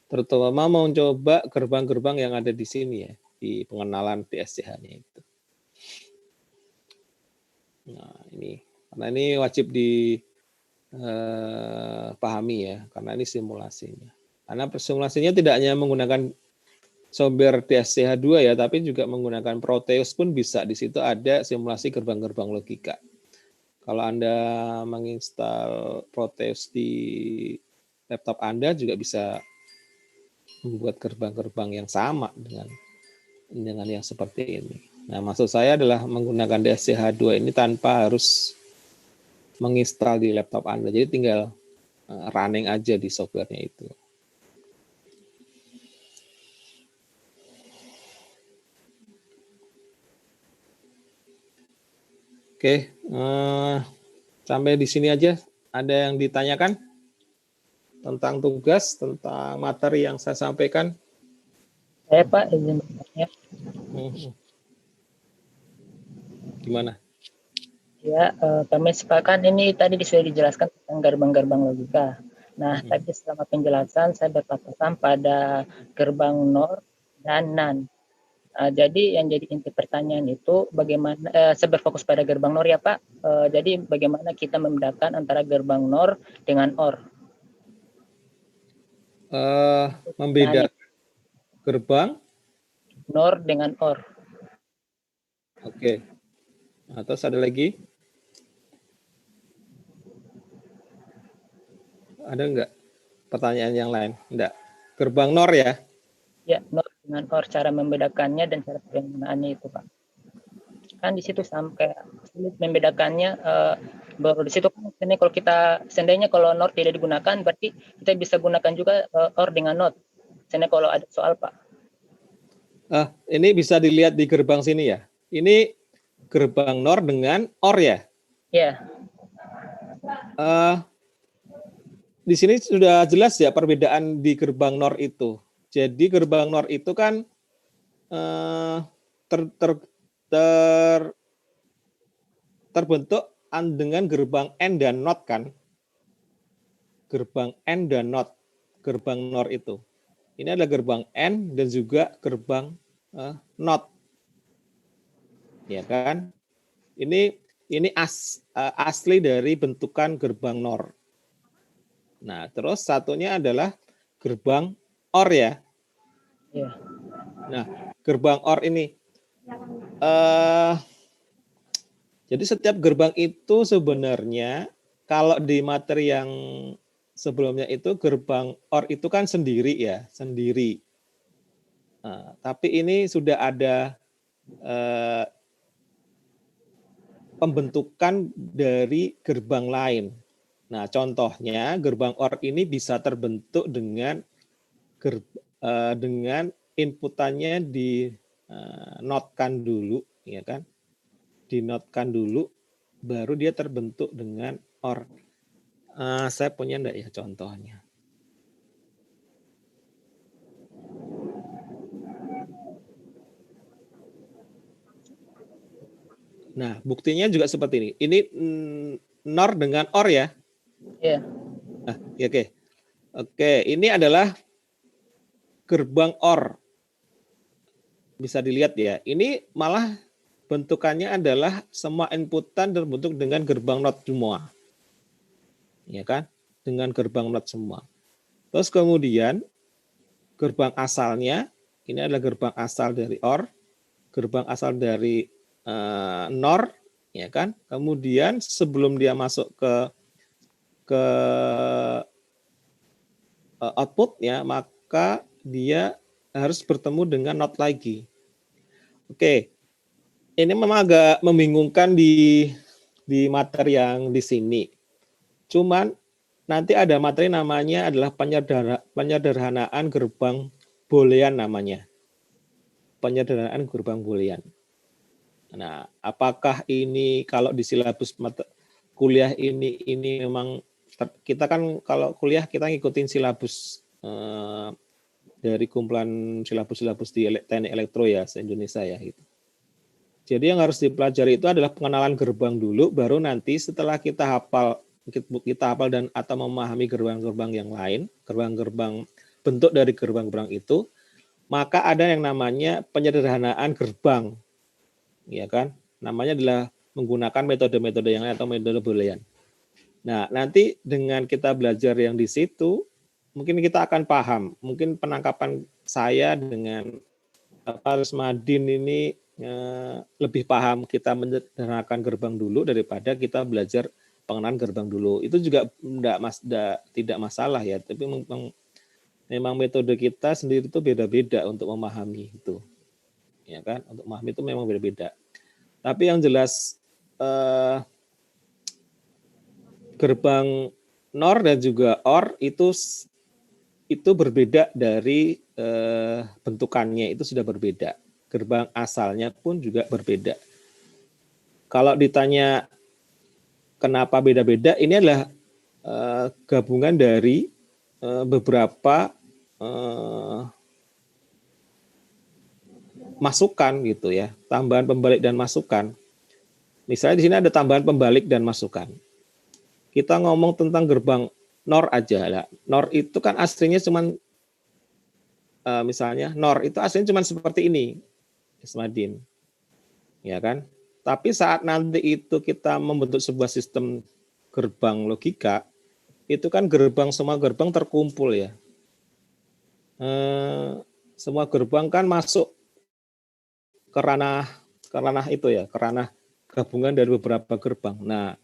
Terutama mau coba gerbang-gerbang yang ada di sini ya, di pengenalan DSCH-nya itu. Nah, karena ini wajib dipahami ya, karena ini simulasinya. Karena simulasinya tidak hanya menggunakan software DSCH2 ya, tapi juga menggunakan Proteus pun bisa. Di situ ada simulasi gerbang-gerbang logika. Kalau Anda menginstal Proteus di laptop Anda juga bisa membuat gerbang-gerbang yang sama dengan yang seperti ini. Nah, maksud saya adalah menggunakan DSCH2 ini tanpa harus menginstal di laptop Anda. Jadi tinggal running aja di softwarenya itu. Oke, sampai di sini aja. Ada yang ditanyakan tentang tugas, tentang materi yang saya sampaikan? Saya Pak, izin bertanya. Gimana? Ya, kami sepakat ini tadi sudah dijelaskan tentang gerbang-gerbang logika. Nah, tapi selama penjelasan saya berpapasan pada gerbang NOR dan NAND. Jadi yang jadi inti pertanyaan itu bagaimana, saya berfokus pada gerbang NOR ya Pak. Jadi bagaimana kita membedakan antara gerbang NOR dengan OR? Membedakan gerbang NOR dengan OR. Oke. Nah, terus ada lagi? Ada enggak pertanyaan yang lain? Enggak. Gerbang NOR ya? Ya, NOR dengan OR, cara membedakannya dan cara penggunaannya itu Pak. Kan di situ sampai sulit membedakannya, baru di situ kan kalau kita seandainya kalau NOR tidak digunakan berarti kita bisa gunakan juga OR dengan NOT. Seandainya kalau ada soal Pak. Ini bisa dilihat di gerbang sini ya. Ini gerbang NOR dengan OR ya? Ya. Di sini sudah jelas ya perbedaan di gerbang NOR itu. Jadi gerbang NOR itu kan terbentuk dengan gerbang AND dan NOT kan. Gerbang AND dan NOT, gerbang NOR itu. Ini adalah gerbang AND dan juga gerbang NOT. Ya kan? Ini asli dari bentukan gerbang NOR. Nah, terus satunya adalah gerbang OR ya. Ya. Nah, gerbang OR ini jadi setiap gerbang itu sebenarnya kalau di materi yang sebelumnya itu gerbang OR itu kan sendiri ya, sendiri. Nah, tapi ini sudah ada pembentukan dari gerbang lain. Nah, contohnya gerbang OR ini bisa terbentuk dengan inputannya di notkan dulu, ya kan? Dinotkan dulu, baru dia terbentuk dengan OR. Saya punya enggak ya contohnya? Nah, buktinya juga seperti ini. Ini NOR dengan OR ya? Iya. Nah, ya, oke. Oke, ini adalah gerbang OR. Bisa dilihat ya. Ini malah bentukannya adalah semua inputan terbentuk dengan gerbang NOT semua. Ya kan? Dengan gerbang NOT semua. Terus kemudian gerbang asalnya, ini adalah gerbang asal dari OR, gerbang asal dari NOR, ya kan? Kemudian sebelum dia masuk ke output ya, maka dia harus bertemu dengan NOT lagi. Oke, ini memang agak membingungkan di materi yang di sini. Cuman nanti ada materi namanya adalah penyederhanaan gerbang boolean namanya. Penyederhanaan gerbang boolean. Nah, apakah ini kalau di silabus kuliah ini memang kita kan kalau kuliah kita ngikutin silabus dari kumpulan silabus-silabus di teknik elektro ya se-Indonesia ya gitu. Jadi yang harus dipelajari itu adalah pengenalan gerbang dulu, baru nanti setelah kita hafal dan atau memahami gerbang-gerbang yang lain, gerbang-gerbang bentuk dari gerbang-gerbang itu, maka ada yang namanya penyederhanaan gerbang, ya kan? Namanya adalah menggunakan metode-metode yang lain atau metode boolean. Nah, nanti dengan kita belajar yang di situ, mungkin kita akan paham. Mungkin penangkapan saya dengan Rusmadin ini lebih paham kita menyederhanakan gerbang dulu daripada kita belajar pengenalan gerbang dulu. Itu juga tidak masalah ya, tapi memang metode kita sendiri itu beda-beda untuk memahami itu. Ya kan? Untuk memahami itu memang beda-beda. Tapi yang jelas gerbang NOR dan juga OR itu berbeda dari bentukannya, itu sudah berbeda. Gerbang asalnya pun juga berbeda. Kalau ditanya kenapa beda-beda, ini adalah gabungan dari beberapa masukan gitu ya, tambahan pembalik dan masukan. Misalnya di sini ada tambahan pembalik dan masukan. Kita ngomong tentang gerbang NOR aja lah. NOR itu kan aslinya cuman misalnya NOR itu aslinya cuman seperti ini, Ismadin, ya kan? Tapi saat nanti itu kita membentuk sebuah sistem gerbang logika, itu kan semua gerbang terkumpul ya. Semua gerbang kan masuk ke ranah itu ya, ke ranah gabungan dari beberapa gerbang. Nah,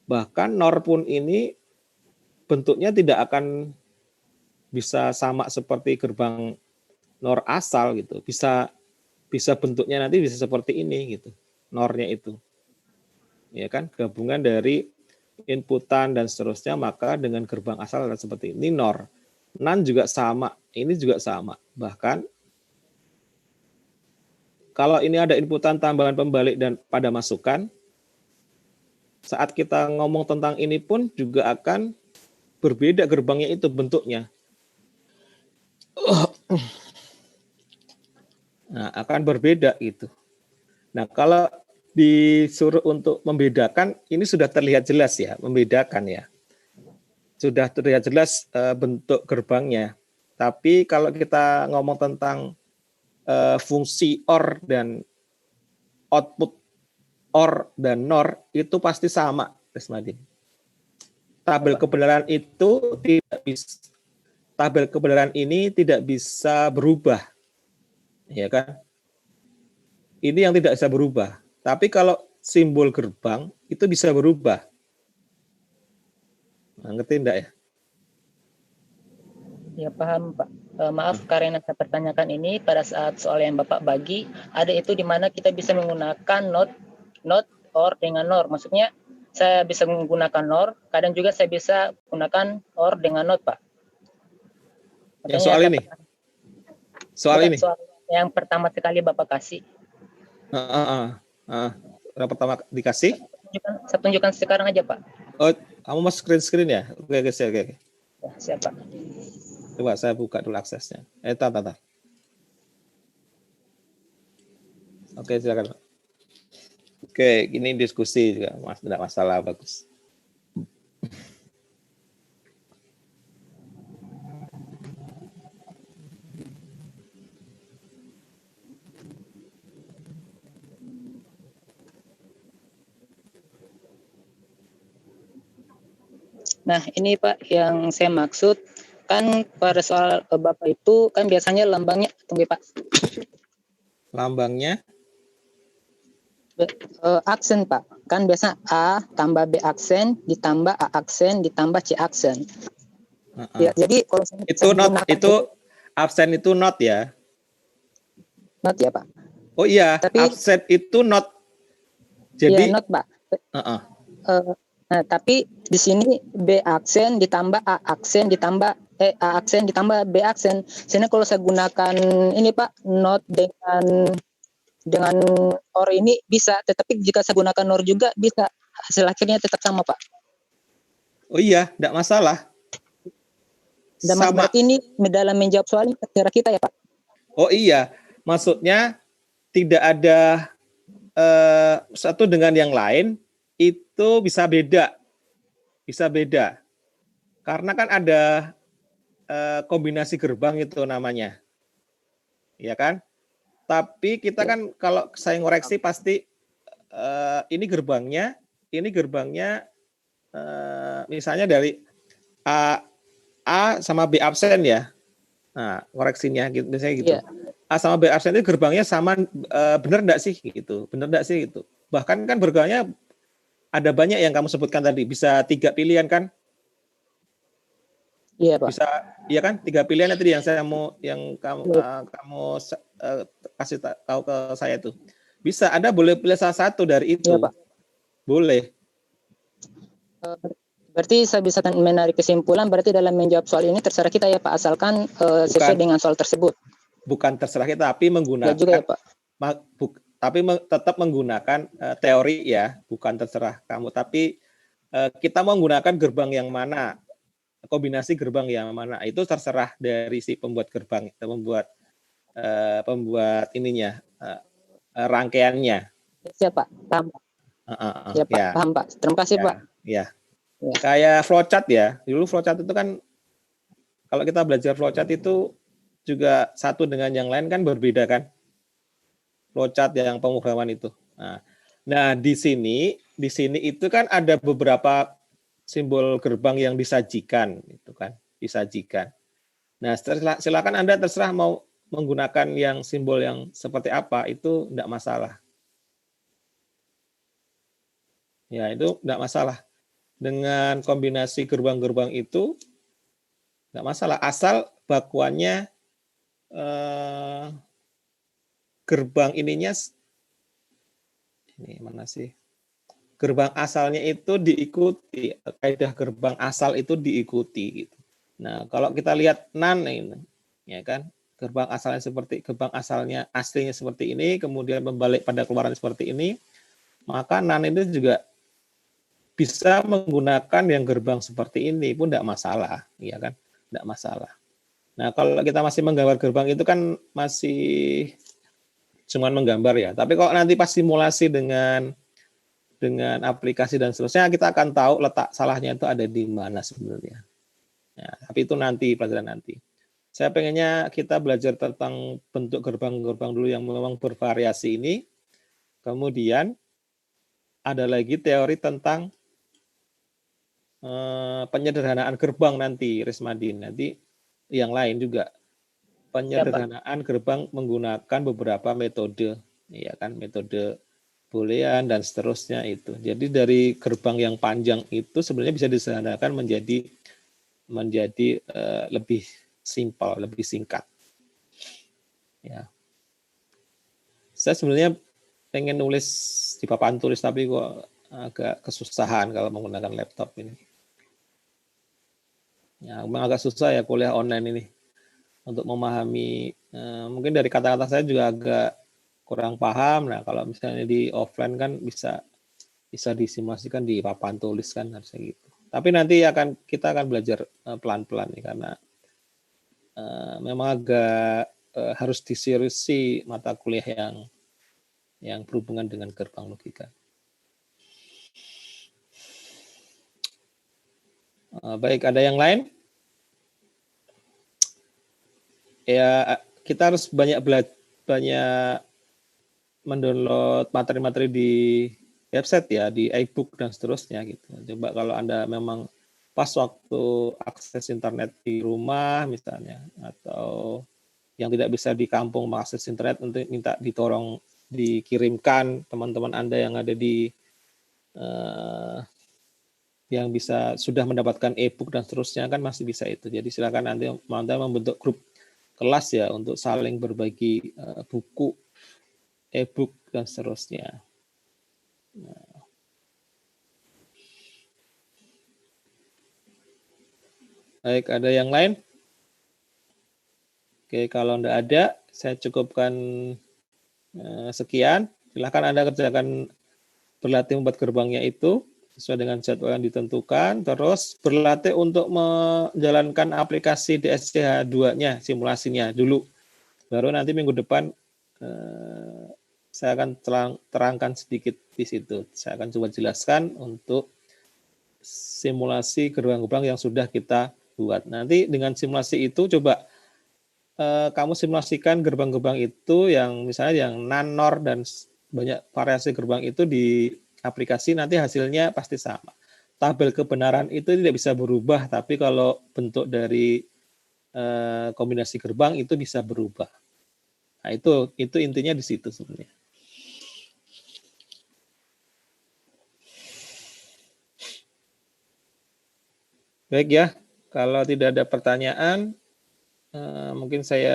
bahkan NOR pun ini bentuknya tidak akan bisa sama seperti gerbang NOR asal gitu. Bisa bentuknya nanti bisa seperti ini gitu. NOR-nya itu. Ya kan? Gabungan dari inputan dan seterusnya, maka dengan gerbang asal seperti ini NOR. NaN juga sama, ini juga sama. Bahkan kalau ini ada inputan, tambahan, pembalik dan pada masukan, saat kita ngomong tentang ini pun juga akan berbeda gerbangnya itu bentuknya. Nah, akan berbeda gitu. Nah, kalau disuruh untuk membedakan, ini sudah terlihat jelas ya, membedakan ya. Sudah terlihat jelas bentuk gerbangnya. Tapi kalau kita ngomong tentang fungsi OR dan output OR dan NOR, itu pasti sama, Resmadin. Tabel kebenaran itu tidak bisa, tabel kebenaran ini tidak bisa berubah. Ya kan? Ini yang tidak bisa berubah. Tapi kalau simbol gerbang itu bisa berubah. Nah, ngerti enggak ya? Ya paham Pak. Maaf karena saya pertanyakan ini pada saat soal yang Bapak bagi, ada itu di mana kita bisa menggunakan not OR dengan NOR. Maksudnya saya bisa menggunakan NOR, kadang juga saya bisa gunakan OR dengan NOT Pak. Yang soal ini? Soal ini? Soal yang pertama sekali Bapak kasih. Yang pertama dikasih? Saya tunjukkan sekarang aja Pak. Oh, kamu mau screen ya? Oke. Ya, siap Pak. Coba saya buka dulu aksesnya. Tar. Oke, silakan. Oke, ini diskusi juga, tidak masalah, bagus. Nah, ini Pak yang saya maksud kan pada soal Bapak itu kan biasanya lambangnya, tunggu Pak, Lambangnya aksen Pak. Kan biasa A tambah B aksen, ditambah A aksen, ditambah C aksen. Ya, jadi kalau itu not itu absen itu not ya. not ya Pak. Oh iya, Tapi absen itu not. ya Jadi not Pak. Nah, tapi di sini B aksen ditambah A aksen ditambah A aksen ditambah B aksen. Sini kalau saya gunakan ini Pak, not dengan or ini bisa, tetapi jika saya gunakan or juga bisa. Hasil akhirnya tetap sama Pak. oh iya, tidak masalah. Dan Mas, Sama. berarti ini dalam menjawab soal ini terserah kita ya Pak. Oh iya, maksudnya tidak ada satu dengan yang lain itu bisa beda. Bisa beda. Karena kan ada kombinasi gerbang itu namanya. Ya kan? Tapi kita kan kalau saya ngoreksi pasti ini gerbangnya misalnya dari A sama B absen ya. Nah, koreksinya gitu misalnya gitu. Iya. A sama B absen itu gerbangnya sama, benar enggak sih gitu. Benar enggak sih gitu. Bahkan kan gerbangnya ada banyak yang kamu sebutkan tadi, bisa 3 pilihan kan? Iya Pak. Bisa, iya kan? 3 pilihan tadi yang kamu kasih tahu ke saya itu. Bisa, Anda boleh pilih salah satu dari itu. Iya Pak. Boleh. Berarti saya bisa menarik kesimpulan, berarti dalam menjawab soal ini terserah kita ya Pak, asalkan sesuai dengan soal tersebut. Bukan terserah kita, tapi menggunakan. Ya juga ya Pak. Tetap menggunakan teori ya, bukan terserah kamu. Tapi kita mau menggunakan gerbang yang mana, kombinasi gerbang yang mana, itu terserah dari si pembuat gerbang, pembuat ininya, rangkaiannya. Siap Pak, paham. Ya Pak, Ya. paham Pak. Terima kasih Ya. Pak. Ya. Kayak flowchart ya. Dulu flowchart itu kan, kalau kita belajar flowchart itu juga satu dengan yang lain kan berbeda kan. Flowchart yang pemrograman itu. Nah, di sini itu kan ada beberapa simbol gerbang yang disajikan, itu kan, disajikan. Nah, silakan Anda terserah mau menggunakan yang simbol yang seperti apa, itu enggak masalah. Ya, itu enggak masalah. Dengan kombinasi gerbang-gerbang itu enggak masalah, asal bakuannya gerbang ininya ini mana sih? Gerbang asalnya itu diikuti, kaidah gerbang asal itu diikuti gitu. Nah, kalau kita lihat NaN ini, ya kan, gerbang asalnya aslinya seperti ini, kemudian membalik pada keluaran seperti ini, maka NaN itu juga bisa menggunakan yang gerbang seperti ini pun tidak masalah, ya kan, tidak masalah. Nah, kalau kita masih menggambar gerbang itu kan masih cuma menggambar ya. Tapi kalau nanti pas simulasi dengan aplikasi dan seterusnya, kita akan tahu letak salahnya itu ada di mana sebenarnya. Ya, tapi itu nanti, pelajaran nanti. Saya pengennya kita belajar tentang bentuk gerbang-gerbang dulu yang memang bervariasi ini. Kemudian ada lagi teori tentang penyederhanaan gerbang nanti, Rismadin. Nanti yang lain juga. Penyederhanaan gerbang menggunakan beberapa metode, ya kan, metode boolean dan seterusnya itu. Jadi dari gerbang yang panjang itu sebenarnya bisa disederhanakan menjadi lebih simpel, lebih singkat. Ya. Saya sebenarnya pengen nulis di papan tulis tapi kok agak kesusahan kalau menggunakan laptop ini. Ya, memang agak susah ya kuliah online ini untuk memahami. Mungkin dari kata-kata saya juga agak kurang paham. Nah, kalau misalnya di offline kan bisa disimulasikan di papan tulis kan harusnya gitu. Tapi nanti kita akan belajar pelan-pelan nih, karena memang agak harus diseriusi mata kuliah yang berhubungan dengan gerbang logika. Baik, ada yang lain? Ya, kita harus banyak mendownload materi-materi di website ya, di iBook dan seterusnya gitu. Coba kalau Anda memang pas waktu akses internet di rumah misalnya, atau yang tidak bisa di kampung mengakses internet untuk minta dikirimkan teman-teman Anda yang ada di yang bisa sudah mendapatkan e-book dan seterusnya kan masih bisa itu. Jadi silakan Anda membentuk grup kelas ya untuk saling berbagi buku, e-book dan seterusnya. Baik, ada yang lain? Oke, kalau tidak ada, saya cukupkan sekian. Silakan Anda kerjakan berlatih membuat gerbangnya itu sesuai dengan jadwal yang ditentukan. Terus berlatih untuk menjalankan aplikasi DSCH 2-nya, simulasinya dulu. Baru nanti minggu depan saya akan terangkan sedikit di situ. Saya akan coba jelaskan untuk simulasi gerbang-gerbang yang sudah kita buat. Nanti dengan simulasi itu coba kamu simulasikan gerbang-gerbang itu yang misalnya yang nanor dan banyak variasi gerbang itu di aplikasi, nanti hasilnya pasti sama. Tabel kebenaran itu tidak bisa berubah, tapi kalau bentuk dari kombinasi gerbang itu bisa berubah. Nah, itu intinya di situ sebenarnya. Baik ya, kalau tidak ada pertanyaan, mungkin saya